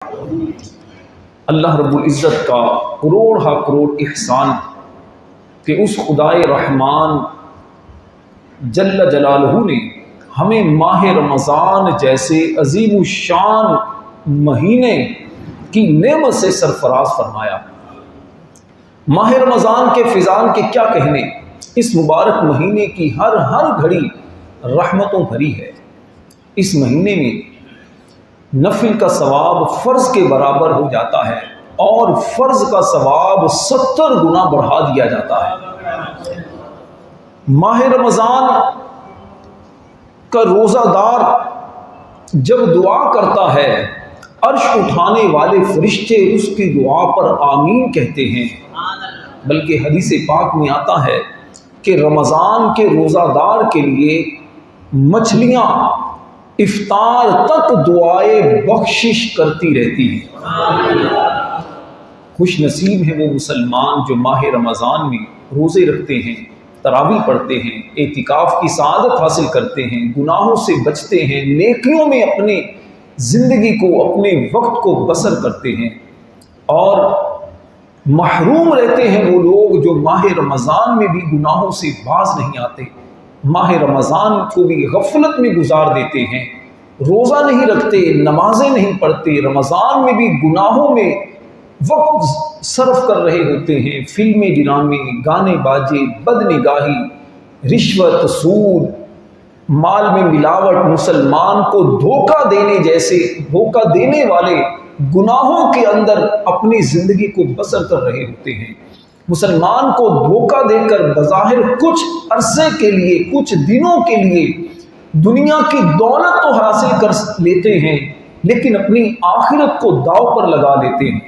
अल्लाह रब्बुल इज़्ज़त का करोड़ हा करोड़ एहसान कि उस खुदाए रहमान जल्ल जलालहू ने हमें माह रमज़ान जैसे अजीम शान महीने की नेमत से सरफराज फरमाया। माह रमज़ान के फ़िज़ान के क्या कहने, इस मुबारक महीने की हर घड़ी रहमतों भरी है। इस महीने में नफिल का सवाब फ़र्ज़ के बराबर हो जाता है और फ़र्ज़ का सवाब 70 गुना बढ़ा दिया जाता है। माह रमज़ान का रोज़ादार जब दुआ करता है, अर्श उठाने वाले फरिश्ते उसकी दुआ पर आमीन कहते हैं। बल्कि हदीस पाक में आता है कि रमज़ान के रोज़ादार के लिए मछलियाँ इफ्तार तक दुआए बख्शिश करती रहती हैं। खुश नसीब है वो मुसलमान जो माह रमज़ान में रोज़े रखते हैं, तरावी पढ़ते हैं, एतिकाफ़ की सआदत हासिल करते हैं, गुनाहों से बचते हैं, नेकियों में अपने ज़िंदगी को, अपने वक्त को बसर करते हैं। और महरूम रहते हैं वो लोग जो माह रमज़ान में भी गुनाहों से बाज नहीं आते, माह रमज़ान को भी गफलत में गुजार देते हैं, रोज़ा नहीं रखते, नमाजें नहीं पढ़ते, रमज़ान में भी गुनाहों में वक्त सर्फ कर रहे होते हैं। फिल्में, ड्रामे, गाने बाजे, बदनिगाही, रिश्वत, सूद, माल में मिलावट, मुसलमान को धोखा देने जैसे धोखा देने वाले गुनाहों के अंदर अपनी ज़िंदगी को बसर कर रहे होते हैं। मुसलमान को धोखा देकर बज़ाहिर कुछ अरसे के लिए, कुछ दिनों के लिए दुनिया की दौलत तो हासिल कर लेते हैं, लेकिन अपनी आखिरत को दांव पर लगा लेते हैं।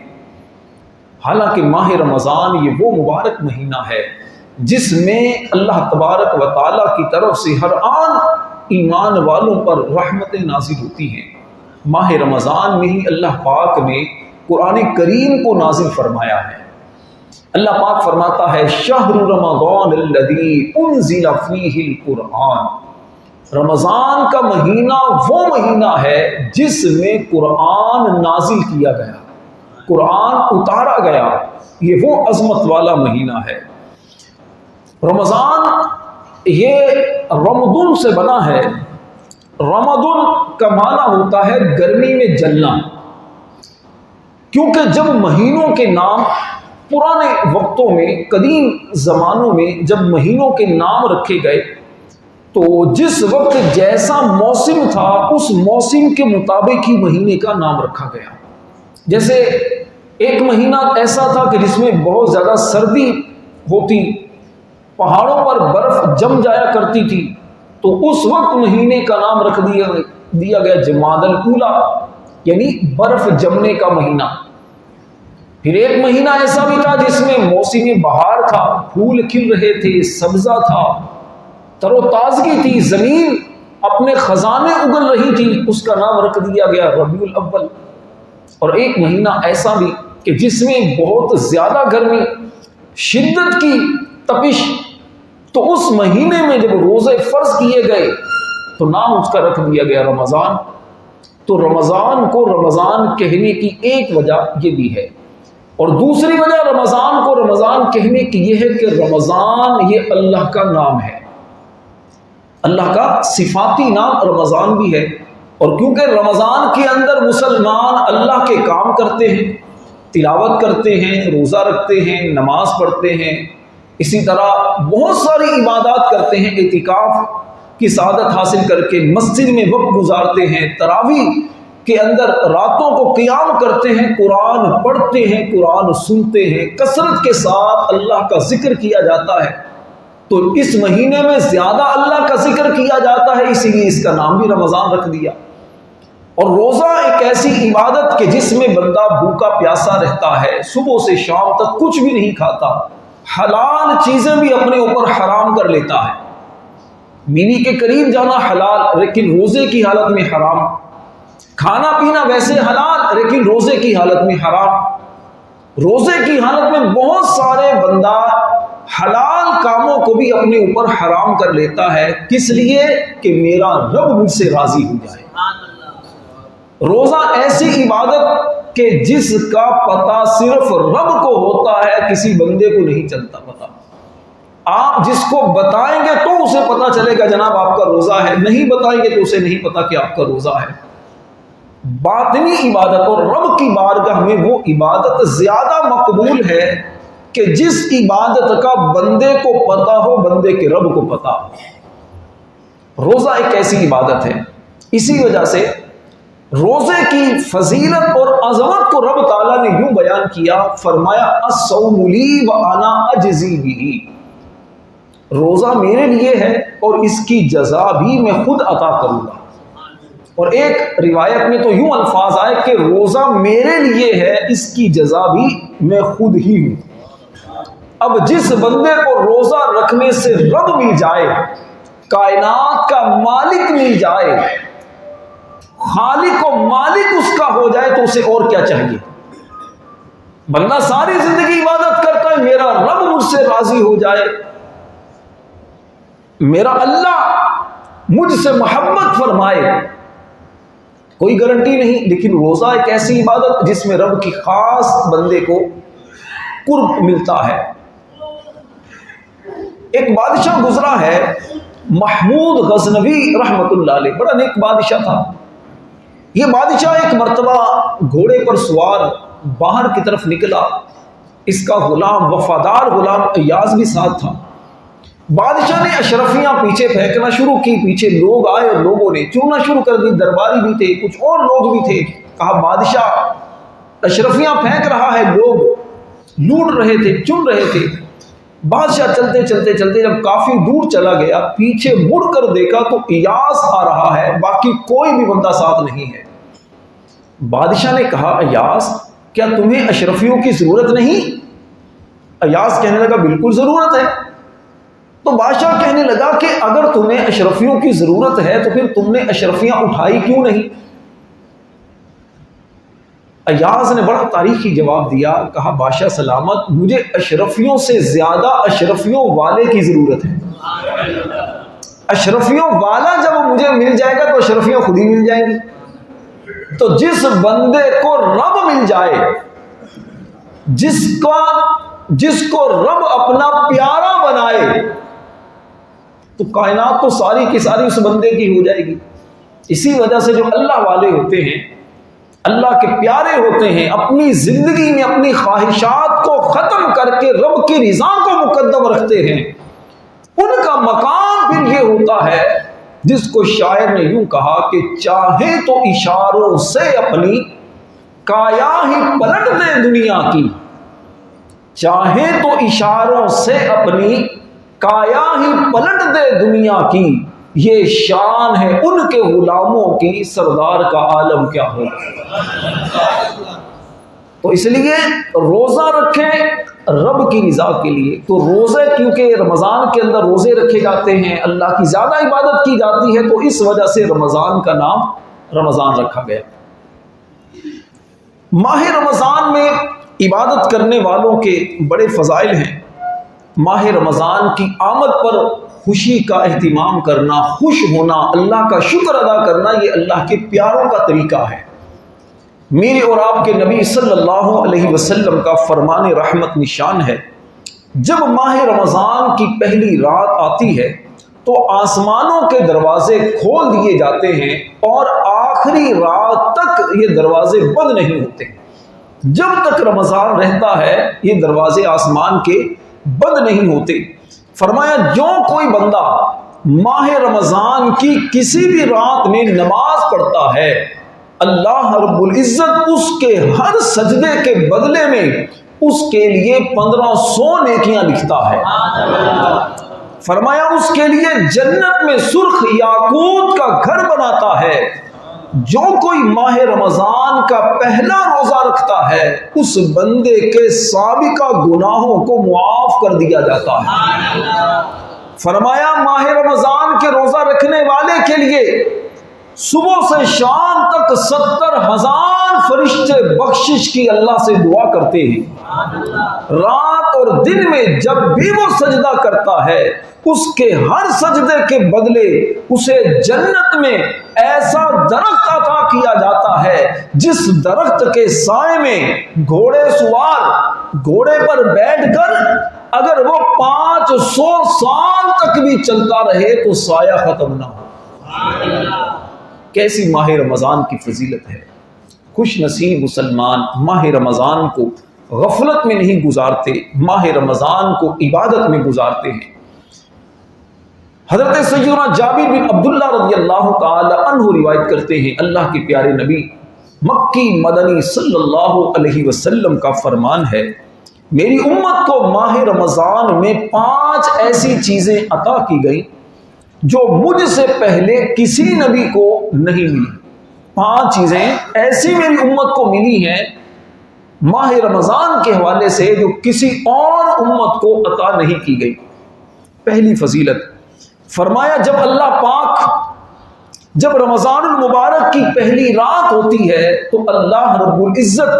हालांकि माह रमज़ान ये वो मुबारक महीना है जिसमें अल्लाह तबारक व तआला की तरफ से हर आन ईमान वालों पर रहमतें नाजिल होती हैं। माह रमज़ान में ही अल्लाह पाक ने कुरान करीम को नाजिल फरमाया है। अल्लाह पाक फरमाता है, शहरु रमज़ान अल्लज़ी उन्ज़िला फ़ीहिल कुरआन। रमज़ान का महीना वो महीना है जिसमें कुरान नाजिल किया गया, कुरान उतारा गया। ये वो अज़मत वाला महीना है। रमज़ान ये रमदुन से बना है। रमदुन का माना होता है गर्मी में जलना, क्योंकि जब महीनों के नाम पुराने वक्तों में, कदीम ज़मानों में जब महीनों के नाम रखे गए तो जिस वक्त जैसा मौसम था उस मौसम के मुताबिक ही महीने का नाम रखा गया। जैसे एक महीना ऐसा था कि जिसमें बहुत ज़्यादा सर्दी होती, पहाड़ों पर बर्फ़ जम जाया करती थी, तो उस वक्त महीने का नाम रख दिया गया जमादल ऊला, यानी बर्फ़ जमने का महीना। फिर एक महीना ऐसा भी था जिसमें मौसमी बहार था, फूल खिल रहे थे, सब्ज़ा था, तरोताज़गी थी, ज़मीन अपने ख़जाने उगल रही थी, उसका नाम रख दिया गया रबीउल अव्वल। और एक महीना ऐसा भी कि जिसमें बहुत ज़्यादा गर्मी, शिद्दत की तपिश, तो उस महीने में जब रोज़े फ़र्ज़ किए गए तो नाम उसका रख दिया गया रमज़ान। तो रमज़ान को रमज़ान कहने की एक वजह ये भी है, और दूसरी वजह रमज़ान को रमज़ान कहने की यह है कि रमज़ान ये अल्लाह का नाम है, अल्लाह का सिफाती नाम रमज़ान भी है। और क्योंकि रमज़ान के अंदर मुसलमान अल्लाह के काम करते हैं, तिलावत करते हैं, रोज़ा रखते हैं, नमाज पढ़ते हैं, इसी तरह बहुत सारी इबादत करते हैं, एतिकाफ़ की सआदत हासिल करके मस्जिद में वक्त गुजारते हैं, तरावी के अंदर रातों को क़ियाम करते हैं, कुरान पढ़ते हैं, कुरान सुनते हैं, कसरत के साथ अल्लाह का जिक्र किया जाता है। तो इस महीने में ज़्यादा अल्लाह का जिक्र किया जाता है, इसीलिए इसका नाम भी रमज़ान रख दिया। और रोज़ा एक ऐसी इबादत के जिसमें बंदा भूखा प्यासा रहता है, सुबह से शाम तक कुछ भी नहीं खाता, हलाल चीज़ें भी अपने ऊपर हराम कर लेता है। बीवी के करीब जाना हलाल, लेकिन रोज़े की हालत में हराम, खाना पीना वैसे हलाल, लेकिन रोज़े की हालत में हराम। रोज़े की हालत में बहुत सारे बंदा हलाल कामों को भी अपने ऊपर हराम कर लेता है, किस लिए कि मेरा रब मुझसे राज़ी हो जाए। रोज़ा ऐसी इबादत कि जिसका पता सिर्फ रब को होता है, किसी बंदे को नहीं चलता पता। आप जिसको बताएंगे तो उसे पता चलेगा जनाब आपका रोजा है, नहीं बताएंगे तो उसे नहीं पता कि आपका रोजा है। बातिनी इबादत और रब की बारगाह में वो इबादत ज्यादा मकबूल है कि जिस इबादत का बंदे को पता हो, बंदे के रब को पता हो। रोजा एक ऐसी इबादत है, इसी वजह से रोजे की फजीलत और अजमत को रब ताला ने यूं बयान किया, फरमाया अस्सौमु ली व अना अजज़ी बिही, रोजा मेरे लिए है और इसकी जजा भी मैं खुद अता करूंगा। और एक रिवायत में तो यूं अल्फाज आए कि रोजा मेरे लिए है, इसकी जजा भी मैं खुद ही हूं। अब जिस बंदे को रोजा रखने से रब मिल जाए, कायनात का मालिक मिल जाए, खालिक और मालिक उसका हो जाए, तो उसे और क्या चाहिए। बंदा सारी जिंदगी इबादत करता है, मेरा रब मुझसे राजी हो जाए, मेरा अल्लाह मुझसे मोहब्बत फरमाए, कोई गारंटी नहीं। लेकिन रोजा एक ऐसी इबादत जिसमें रब की खास बंदे को कुर्ब मिलता है। एक बादशाह गुजरा है, महमूद गजनवी रहमतुल्लाह अलैह, बड़ा नेक बादशाह था। यह बादशाह एक मर्तबा घोड़े पर सवार बाहर की तरफ निकला, इसका गुलाम, वफादार गुलाम अय्याज भी साथ था। बादशाह ने अशरफियां पीछे फेंकना शुरू की, पीछे लोग आए और लोगों ने चुनना शुरू कर दी, दरबारी भी थे, कुछ और लोग भी थे। कहा बादशाह अशरफियां फेंक रहा है, लोग लूट रहे थे, चुन रहे थे। बादशाह चलते चलते चलते जब काफी दूर चला गया, पीछे मुड़कर देखा तो अय्याज आ रहा है, बाकी कोई भी बंदा साथ नहीं है। बादशाह ने कहा अय्याज क्या तुम्हें अशरफियों की जरूरत नहीं? अय्याज कहने लगा बिल्कुल जरूरत है। तो बादशाह कहने लगा कि अगर तुम्हें अशरफियों की जरूरत है तो फिर तुमने अशरफियां उठाई क्यों नहीं? अय्याज ने बड़ा तारीखी जवाब दिया, कहा बादशाह सलामत, मुझे अशरफियों से ज्यादा अशरफियों वाले की जरूरत है। अशरफियों वाला जब मुझे मिल जाएगा तो अशरफियां खुद ही मिल जाएंगी। तो जिस बंदे को रब मिल जाए, जिसको रब अपना प्यारा बनाए, तो कायनात तो सारी की सारी उस बंदे की हो जाएगी। इसी वजह से जो अल्लाह वाले होते हैं, अल्लाह के प्यारे होते हैं, अपनी जिंदगी में अपनी ख्वाहिशात को खत्म करके रब की रिजा को मुकद्दम रखते हैं, उनका मकाम फिर ये होता है जिसको शायर ने यूं कहा कि चाहे तो इशारों से अपनी काया ही पलट दे दुनिया की, चाहे तो इशारों से अपनी काया ही पलट दे दुनिया की, ये शान है उनके गुलामों की, सरदार का आलम क्या हो। तो इसलिए रोजा रखें रब की रिजा के लिए। तो रोजे क्योंकि रमजान के अंदर रोजे रखे जाते हैं, अल्लाह की ज्यादा इबादत की जाती है, तो इस वजह से रमजान का नाम रमजान रखा गया। माह रमजान में इबादत करने वालों के बड़े फजाइल हैं। माह रमजान की आमद पर खुशी का एहतिमाम करना, खुश होना, अल्लाह का शुक्र अदा करना, ये अल्लाह के प्यारों का तरीका है। मेरे और आपके नबी सल्लल्लाहु अलैहि वसल्लम का फरमान रहमत निशान है, जब माह रमजान की पहली रात आती है तो आसमानों के दरवाजे खोल दिए जाते हैं और आखिरी रात तक ये दरवाजे बंद नहीं होते। जब तक रमजान रहता है ये दरवाजे आसमान के बंद नहीं होते। फरमाया जो कोई बंदा माह रमजान की किसी भी रात में नमाज पढ़ता है, अल्लाह रब्बुल इज्जत उसके हर सजदे के बदले में उसके लिए 1500 नेकियां लिखता है। फरमाया उसके लिए जन्नत में सुर्ख याकूत का घर बनाता है। जो कोई माह रमजान का पहला रोजा रखता है, उस बंदे के साबिका गुनाहों को मुआफ कर दिया जाता है। फरमाया माह रमजान के रोजा रखने वाले के लिए सुबह से शाम तक 70,000 तमाम फरिश्ते बख्शिश की अल्लाह से दुआ करते हैं। रात और दिन में जब भी वो सजदा करता है, उसके हर सजदे के बदले उसे जन्नत में ऐसा दरख्त अता किया जाता है जिस दरख्त के साए में घोड़े सवार घोड़े पर बैठकर अगर वो 500 साल तक भी चलता रहे तो साया खत्म ना हो। कैसी माह रमजान की फजीलत है। खुश नसीब मुसलमान माह रमजान को गफलत में नहीं गुजारते, माह रमजान को इबादत में गुजारते हैं। हजरत सैयदना जाबिर बिन अब्दुल्ला रज़ियल्लाहु ताला अन्हु रिवायत करते हैं, अल्लाह के प्यारे नबी मक्की मदनी सल्लल्लाहु अलैहि वसल्लम का फरमान है, मेरी उम्मत को माह रमजान में 5 ऐसी चीजें अता की गई जो मुझसे पहले किसी नबी को नहीं मिली। 5 चीजें ऐसी मेरी उम्मत को मिली हैं माह रमजान के हवाले से जो किसी और उम्मत को अता नहीं की गई। पहली फजीलत फरमाया, जब अल्लाह पाक जब रमजानुल मुबारक की पहली रात होती है तो अल्लाह रब्बुल इज्जत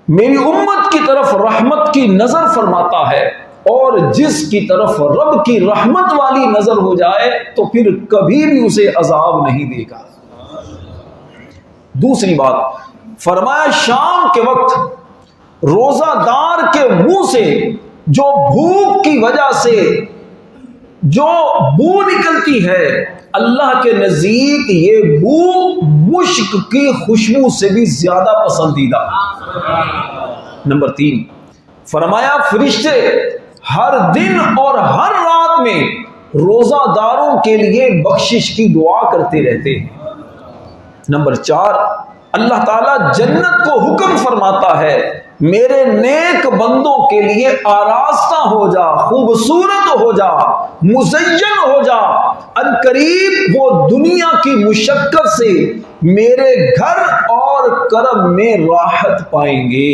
मेरी उम्मत की तरफ रहमत की नजर फरमाता है, और जिसकी तरफ रब की रहमत वाली नजर हो जाए तो फिर कभी भी उसे अजाब नहीं देगा। दूसरी बात फरमाया, शाम के वक्त रोजादार के मुंह से जो भूख की वजह से जो बू निकलती है, अल्लाह के नजदीक ये बू मुश्क की खुशबू से भी ज्यादा पसंदीदा। नंबर 3 फरमाया, फरिश्ते हर दिन और हर रात में रोजादारों के लिए बख्शिश की दुआ करते रहते हैं। नंबर 4 अल्लाह ताला जन्नत को हुक्म फरमाता है, मेरे नेक बंदों के लिए आरास्ता हो जा, खूबसूरत हो जा, मुज़य्यन हो जा, अनकरीब वो दुनिया की मुशक्कत से मेरे घर और करम में राहत पाएंगे।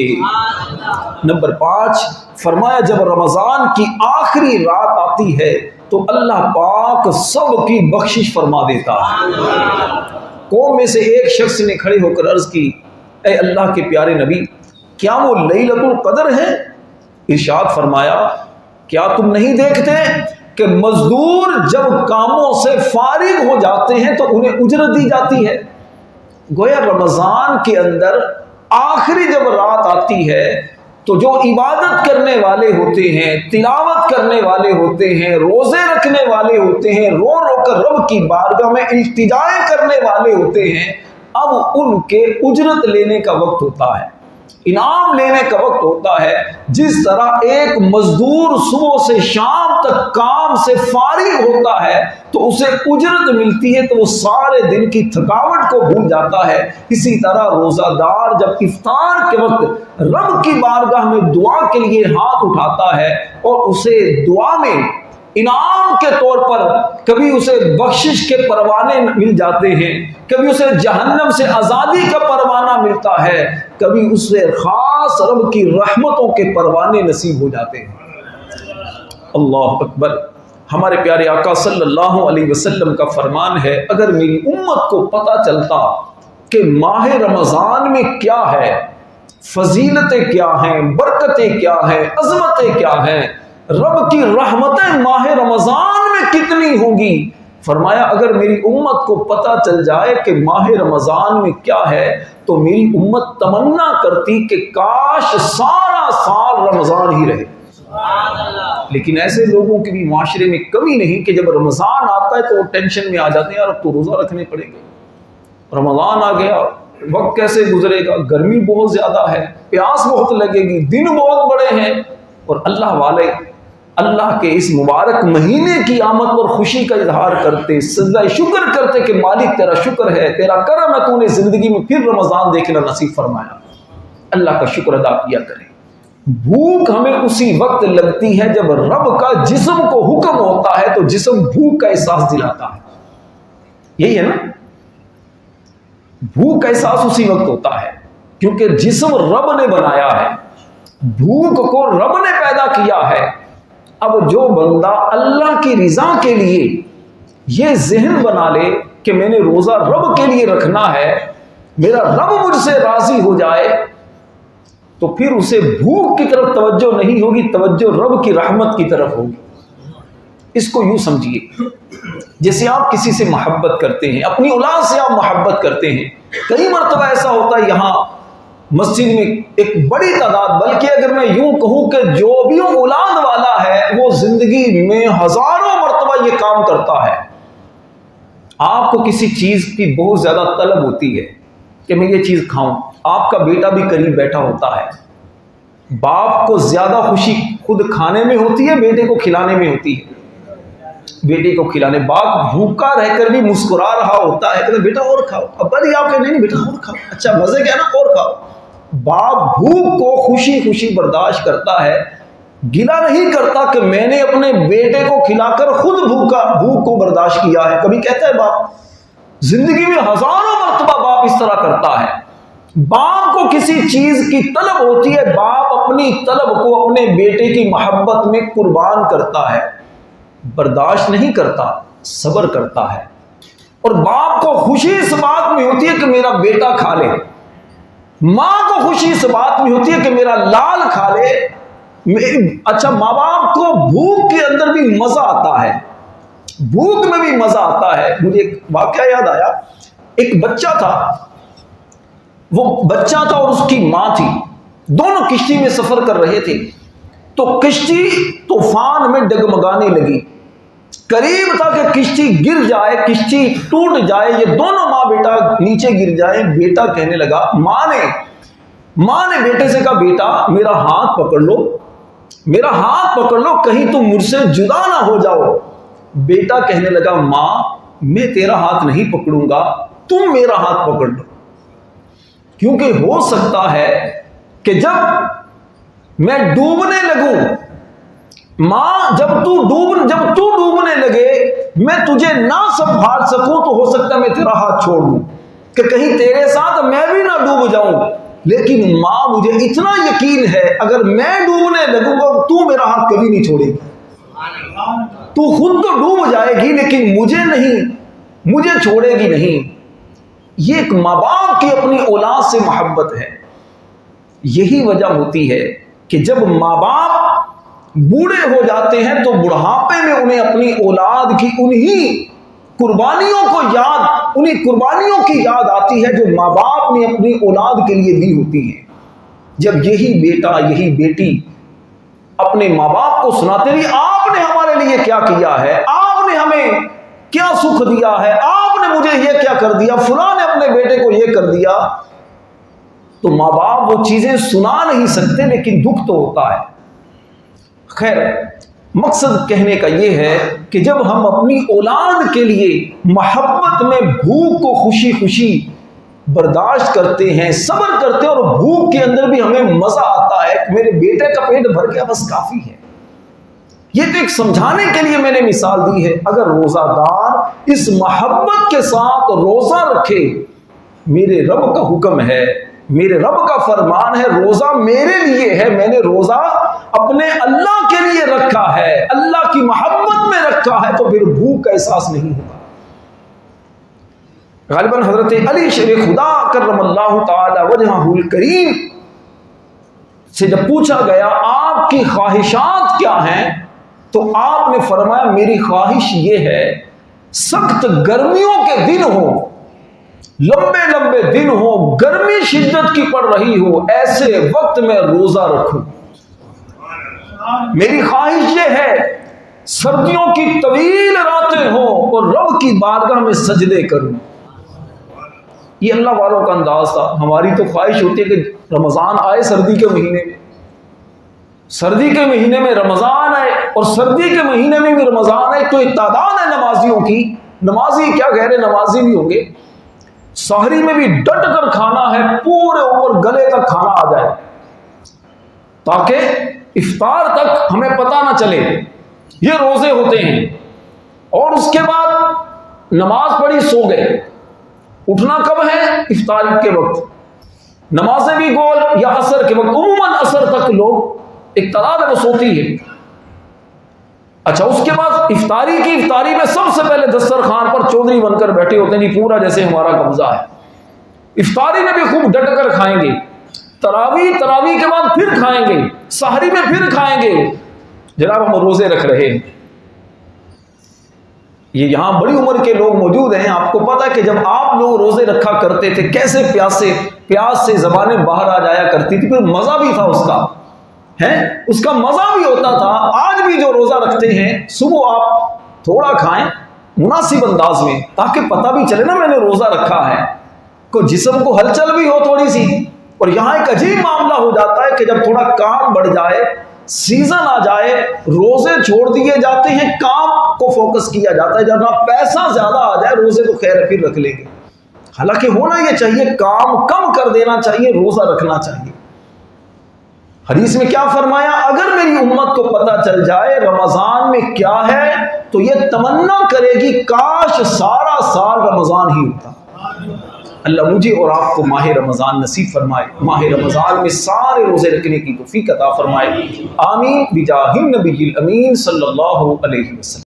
नंबर 5 फरमाया, जब रमजान की आखिरी रात आती है तो अल्लाह पाक सब की बख्शिश फरमा देता है। कौम में से एक शख्स ने खड़े होकर अर्ज की, ए अल्लाह के प्यारे नबी, क्या वो लैलतुल कदर है? इरशाद फरमाया, क्या तुम नहीं देखते कि मजदूर जब कामों से फारिग हो जाते हैं तो उन्हें उजरत दी जाती है। गोया रमजान के अंदर आखिरी जब रात आती है तो जो इबादत करने वाले होते हैं, तिलावत करने वाले होते हैं, रोजे रखने वाले होते हैं, रो रो कर रब की बारगाह में इल्तिजाएं करने वाले होते हैं, अब उनके उजरत लेने का वक्त होता है, इनाम लेने का वक्त होता है। जिस तरह एक मजदूर सुबह से शाम तक काम से फारिग होता है तो उसे उजरत मिलती है तो वो सारे दिन की थकावट को भूल जाता है, इसी तरह रोजादार जब इफ्तार के वक्त रब की बारगाह में दुआ के लिए हाथ उठाता है और उसे दुआ में इनाम के तौर पर कभी उसे बख्शिश के परवाने मिल जाते हैं, कभी उसे जहन्नम से आज़ादी का परवाना मिलता है, कभी उसे खास रब की रहमतों के परवाने नसीब हो जाते हैं। अल्लाह अकबर। हमारे प्यारे आका सल्लल्लाहु अलैहि वसल्लम का फरमान है, अगर मेरी उम्मत को पता चलता कि माह रमज़ान में क्या है, फजीलतें क्या हैं, बरकतें क्या हैं, अजमतें क्या हैं, रब की रहमतें माह रमजान में कितनी होंगी, फरमाया अगर मेरी उम्मत को पता चल जाए कि माह रमजान में क्या है तो मेरी उम्मत तमन्ना करती कि काश सारा साल रमजान ही रहे। लेकिन ऐसे लोगों की भी माशरे में कमी नहीं कि जब रमजान आता है तो वो टेंशन में आ जाते हैं, यार अब तो रोजा रखने पड़ेंगे, रमजान आ गया, वक्त कैसे गुजरेगा, गर्मी बहुत ज्यादा है, प्यास बहुत लगेगी, दिन बहुत बड़े हैं। और अल्लाह वाले अल्लाह के इस मुबारक महीने की आमद पर खुशी का इजहार करते, सजदा शुक्र करते कि मालिक तेरा शुक्र है, तेरा करम है, तूने जिंदगी में फिर रमजान देखना नसीब फरमाया। अल्लाह का शुक्र अदा किया करें। भूख हमें उसी वक्त लगती है जब रब का जिस्म को हुक्म होता है तो जिस्म भूख का एहसास दिलाता है, यही है ना, भूख का एहसास उसी वक्त होता है क्योंकि जिस्म रब ने बनाया है, भूख को रब ने पैदा किया है। अब जो बंदा अल्लाह की रिजा के लिए ये जहन बना ले कि मैंने रोजा रब के लिए रखना है, मेरा रब मुझसे राजी हो जाए, तो फिर उसे भूख की तरफ तवज्जो नहीं होगी, तवज्जो रब की रहमत की तरफ होगी। इसको यूं समझिए, जैसे आप किसी से मोहब्बत करते हैं, अपनी औलाद से आप मोहब्बत करते हैं। कई मरतबा ऐसा होता है यहाँ मस्जिद में एक बड़ी तादाद, बल्कि अगर मैं यूं कहूं कि जो भी औलाद वाला है वो जिंदगी में हजारों मरतबा ये काम करता है। आपको किसी चीज की बहुत ज्यादा तलब होती है कि मैं ये चीज खाऊं, आपका बेटा भी करीब बैठा होता है। बाप को ज्यादा खुशी खुद खाने में होती है, बेटे को खिलाने में होती है। बेटे को खिलाने, बाप भूखा रहकर भी मुस्कुरा रहा होता है, कहते बेटा और खाओ। अब बड़ी आप कहते नहीं बेटा और खाओ, अच्छा मजे क्या ना, और खाओ। बाप भूख को खुशी खुशी बर्दाश्त करता है, गिला नहीं करता कि मैंने अपने बेटे को खिलाकर खुद भूख को बर्दाश्त किया है। कभी कहता है बाप? जिंदगी में हजारों मरतबा बाप इस तरह करता है। बाप को किसी चीज की तलब होती है, बाप अपनी तलब को अपने बेटे की मोहब्बत में कुर्बान करता है, बर्दाश्त नहीं करता, सब्र करता है। और बाप को खुशी इस बात में होती है कि मेरा बेटा खा ले, मां को खुशी इस बात में होती है कि मेरा लाल खा ले। अच्छा, माँ बाप को भूख के अंदर भी मजा आता है, भूख में भी मजा आता है। मुझे एक वाकया याद आया, एक बच्चा था, वो बच्चा था और उसकी मां थी, दोनों किश्ती में सफर कर रहे थे। तो किश्ती तूफान में डगमगाने लगी, करीब था कि किश्ती गिर जाए, किश्ती टूट जाए, ये दोनों माँ बेटा नीचे गिर जाए। बेटा कहने लगा, माँ ने बेटे से कहा, बेटा मेरा हाथ पकड़ लो, मेरा हाथ पकड़ लो, कहीं तुम मुझसे जुदा ना हो जाओ। बेटा कहने लगा, माँ मैं तेरा हाथ नहीं पकड़ूंगा, तुम मेरा हाथ पकड़ लो, क्योंकि हो सकता है कि जब मैं डूबने लगूं, मां जब तू डूबने लगे, मैं तुझे ना संभाल सकूं, तो हो सकता है मैं तेरा हाथ छोड़ दूं कि कहीं तेरे साथ मैं भी ना डूब जाऊं। लेकिन मां मुझे इतना यकीन है, अगर मैं डूबने लगूंगा तू मेरा हाथ कभी नहीं छोड़ेगी। तू खुद तो डूब जाएगी लेकिन मुझे छोड़ेगी नहीं। ये एक माँ बाप की अपनी औलाद से मोहब्बत है। यही वजह होती है कि जब माँ बाप बूढ़े हो जाते हैं तो बुढ़ापे में उन्हें अपनी औलाद की उन्हीं कुर्बानियों की याद आती है जो माँ बाप ने अपनी औलाद के लिए दी होती है। जब यही बेटा यही बेटी अपने माँ बाप को सुनाते रही, आपने हमारे लिए क्या किया है, आपने हमें क्या सुख दिया है, आपने मुझे ये क्या कर दिया, फलां ने अपने बेटे को ये कर दिया, तो माँ बाप वो चीजें सुना नहीं सकते, लेकिन दुख तो होता है। खैर, मकसद कहने का यह है कि जब हम अपनी औलाद के लिए मोहब्बत में भूख को खुशी खुशी बर्दाश्त करते हैं, सब्र करते हैं, और भूख के अंदर भी हमें मजा आता है कि मेरे बेटे का पेट भर गया, बस काफी है। ये तो एक समझाने के लिए मैंने मिसाल दी है। अगर रोजादार इस मोहब्बत के साथ रोजा रखे, मेरे रब का हुक्म है, मेरे रब का फरमान है, रोजा मेरे लिए है, मैंने रोजा अपने अल्लाह के लिए रखा है, अल्लाह की मोहब्बत में रखा है, तो फिर भूख का एहसास नहीं होगा। गालिबन हजरत अली शेर खुदा करमल्लाहु ताला वजहुल करीम से जब पूछा गया आपकी ख्वाहिशात क्या हैं, तो आपने फरमाया मेरी ख्वाहिश ये है, सख्त गर्मियों के दिन हो, लंबे लंबे दिन हो, गर्मी शिद्दत की पड़ रही हो, ऐसे वक्त में रोजा रखूं। मेरी ख्वाहिश ये है सर्दियों की तवील रातें हो और रब की बारगाह में सजदे करूं। ये अल्लाह वालों का अंदाज था। हमारी तो ख्वाहिश होती है कि रमजान आए सर्दी के महीने में, सर्दी के महीने में रमजान आए, और सर्दी के महीने में भी रमजान आए तो एक तादाद है नमाजियों की, नमाजी क्या कह रहे, नमाजी भी होंगे, सहरी में भी डट कर खाना है, पूरे ऊपर गले तक खाना आ जाए, ताकि इफ्तार तक हमें पता ना चले। ये रोजे होते हैं। और उसके बाद नमाज पढ़ी, सो गए, उठना कब है, इफ्तार के वक्त, नमाजें भी गोल या असर के वक्त, उमूमन असर तक लोग एक तादाद है वो सोती है। अच्छा, उसके बाद इफ्तारी में सबसे पहले दस्तरखान पर चौधरी बनकर बैठे होते हैं, नहीं पूरा जैसे हमारा कब्जा है, इफ्तारी में भी खूब डट कर खाएंगे, तरावी के बाद फिर खाएंगे, सहरी में फिर खाएंगे। जनाब हम रोजे रख रहे हैं, ये यहां बड़ी उम्र के लोग मौजूद हैं, आपको पता है कि जब आप लोग रोजे रखा करते थे कैसे प्यास से जबानें बाहर आ जाया करती थी, फिर मजा भी था उसका, है उसका मजा भी होता था। आज भी जो रोजा रखते हैं सुबह आप थोड़ा खाएं मुनासिब अंदाज में, ताकि पता भी चले ना मैंने रोजा रखा है, को जिस्म को हलचल भी हो थोड़ी सी। और यहां एक अजीब मामला हो जाता है कि जब थोड़ा काम बढ़ जाए, सीजन आ जाए, रोजे छोड़ दिए जाते हैं, काम को फोकस किया जाता है। जब ना पैसा ज्यादा आ जाए, रोजे तो खैर फिर रख लेंगे। हालांकि होना यह चाहिए, काम कम कर देना चाहिए, रोजा रखना चाहिए। हदीस में क्या फरमाया, अगर मेरी उम्मत को पता चल जाए रमजान में क्या है, तो यह तमन्ना करेगी काश सारा साल रमजान ही होता। अल्लाह मुझे और आपको माह रमज़ान नसीब फरमाए, माह रमज़ान में सारे रोज़े रखने की तौफीक अता फरमाए। आमीन बिजाहिन नबील अमीन सल्लल्लाहु अलैहि वसल्लम।